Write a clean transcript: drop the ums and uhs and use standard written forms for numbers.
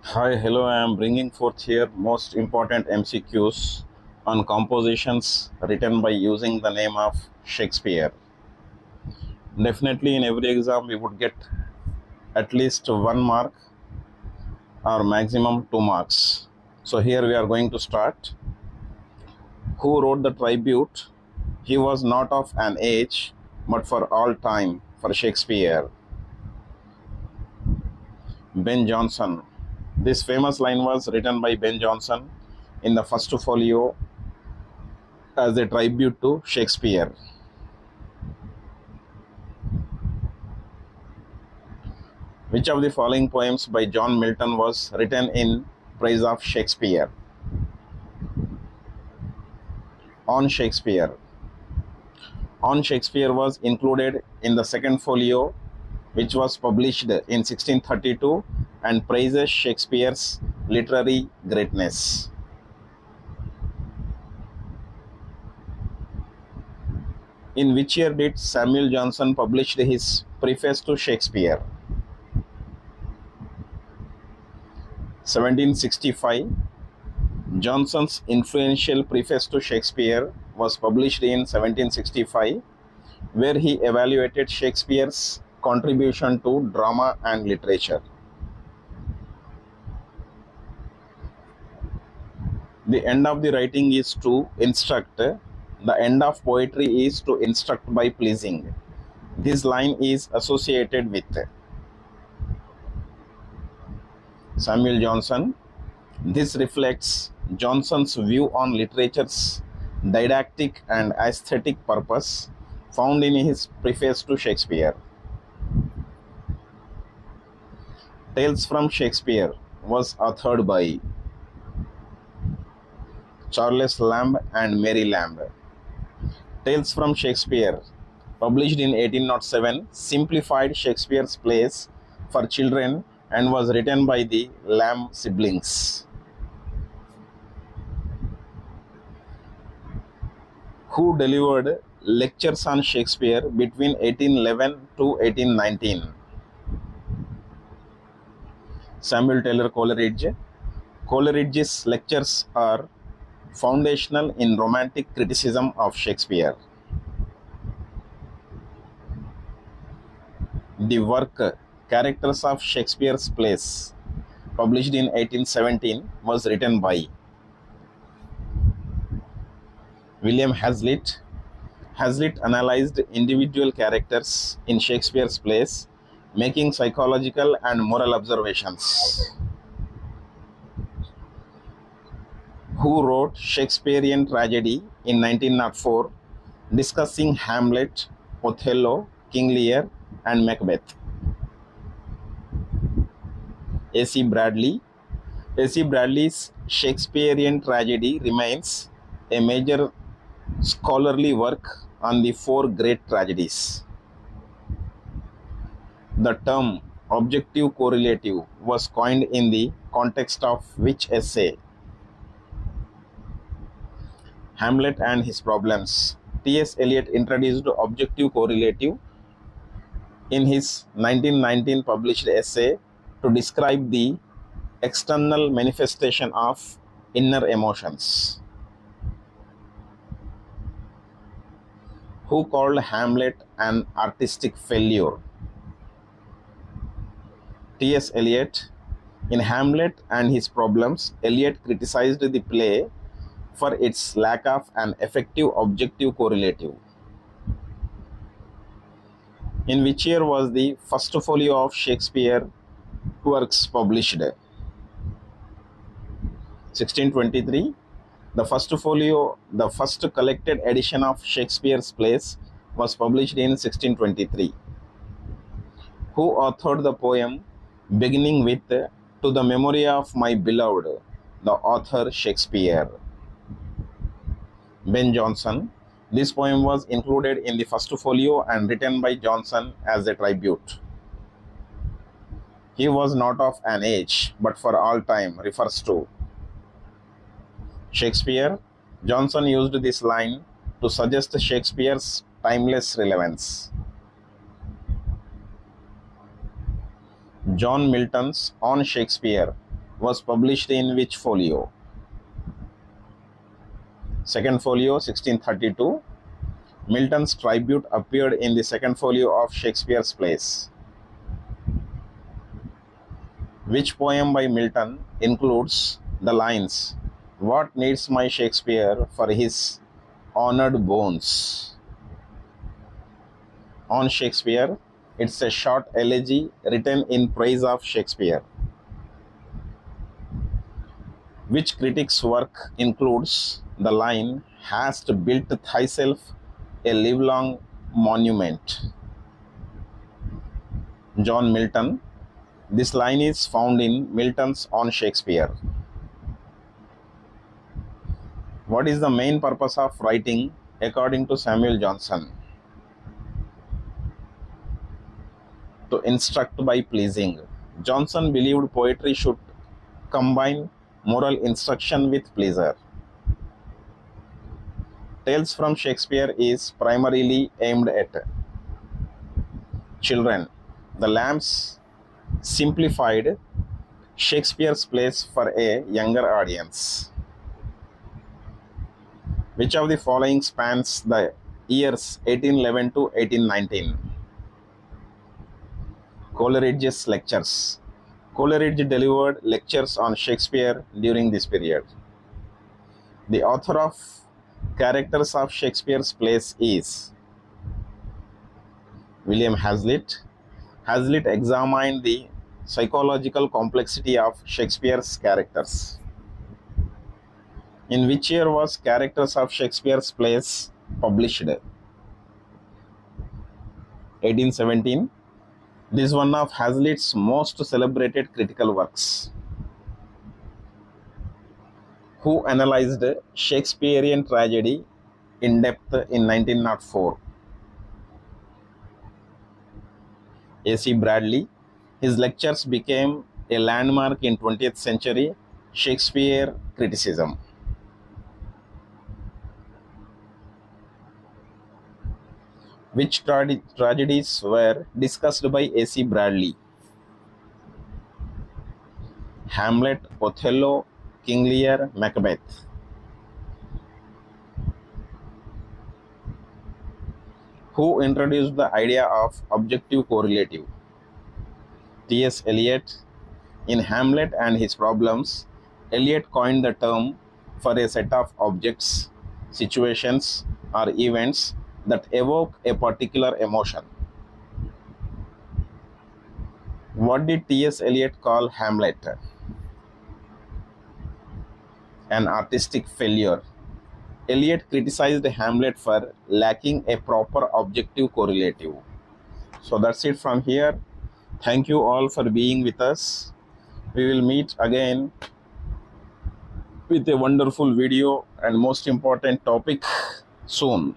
Hi, hello. I am bringing forth here most important MCQs on compositions written by using the name of Shakespeare. Definitely, in every exam, we would get at least 1 mark or maximum 2 marks. So, here we are going to start. Who wrote the tribute? He was not of an age, but for all time, for Shakespeare. Ben Jonson. This famous line was written by Ben Jonson in the first folio as a tribute to Shakespeare. Which of the following poems by John Milton was written in praise of Shakespeare? On Shakespeare. On Shakespeare was included in the second folio, which was published in 1632 and praises Shakespeare's literary greatness. In which year did Samuel Johnson publish his preface to Shakespeare? 1765. Johnson's influential preface to Shakespeare was published in 1765, where he evaluated Shakespeare's contribution to drama and literature. The end of the writing is to instruct. The end of poetry is to instruct by pleasing. This line is associated with Samuel Johnson. This reflects Johnson's view on literature's didactic and aesthetic purpose found in his preface to Shakespeare. Tales from Shakespeare was authored by Charles Lamb and Mary Lamb. Tales from Shakespeare, published in 1807, simplified Shakespeare's plays for children and was written by the Lamb siblings. Who delivered lectures on Shakespeare between 1811 to 1819? Samuel Taylor Coleridge. Coleridge's lectures are foundational in romantic criticism of Shakespeare. The work Characters of Shakespeare's Plays, published in 1817, was written by William Hazlitt. Hazlitt analyzed individual characters in Shakespeare's plays, making psychological and moral observations. Who wrote Shakespearean tragedy in 1904, discussing Hamlet, Othello, King Lear, and Macbeth? A.C. Bradley. A.C. Bradley's Shakespearean tragedy remains a major scholarly work on the four great tragedies. The term objective correlative was coined in the context of which essay? Hamlet and His Problems. T.S. Eliot introduced objective correlative in his 1919 published essay to describe the external manifestation of inner emotions. Who called Hamlet an artistic failure? T.S. Eliot. In Hamlet and His Problems, Eliot criticized the play for its lack of an effective objective correlative. In which year was the first folio of Shakespeare works published? 1623. The first folio, the first collected edition of Shakespeare's plays, was published in 1623. Who authored the poem beginning with "To the memory of my beloved," the author Shakespeare? Ben Jonson. This poem was included in the first folio and written by Jonson as a tribute. He was not of an age, but for all time refers to Shakespeare. Jonson used this line to suggest Shakespeare's timeless relevance. John Milton's On Shakespeare was published in which folio? Second folio, 1632. Milton's tribute appeared in the second folio of Shakespeare's plays. Which poem by Milton includes the lines, "What needs my Shakespeare for his honored bones?" On Shakespeare, it's a short elegy written in praise of Shakespeare. Which critic's work includes the line, "Hast built thyself a livelong monument?" John Milton. This line is found in Milton's On Shakespeare. What is the main purpose of writing according to Samuel Johnson? To instruct by pleasing. Johnson believed poetry should combine moral instruction with pleasure. Tales from Shakespeare is primarily aimed at children. The Lambs simplified Shakespeare's plays for a younger audience. Which of the following spans the years 1811 to 1819? Coleridge's lectures. Coleridge delivered lectures on Shakespeare during this period. The author of characters of Shakespeare's plays is William Hazlitt. Hazlitt examined the psychological complexity of Shakespeare's characters. In which year was Characters of Shakespeare's plays published? 1817. This is one of Hazlitt's most celebrated critical works. Who analyzed Shakespearean tragedy in depth in 1904? A.C. Bradley. His lectures became a landmark in 20th century Shakespeare criticism. Which tragedies were discussed by A.C. Bradley? Hamlet, Othello, King Lear, Macbeth. Who introduced the idea of objective correlative? T.S. Eliot. In Hamlet and His Problems, Eliot coined the term for a set of objects, situations, or events that evoke a particular emotion. What did T.S. Eliot call Hamlet? An artistic failure. Eliot criticized Hamlet for lacking a proper objective correlative. So that's it from here. Thank you all for being with us. We will meet again with a wonderful video and most important topic soon.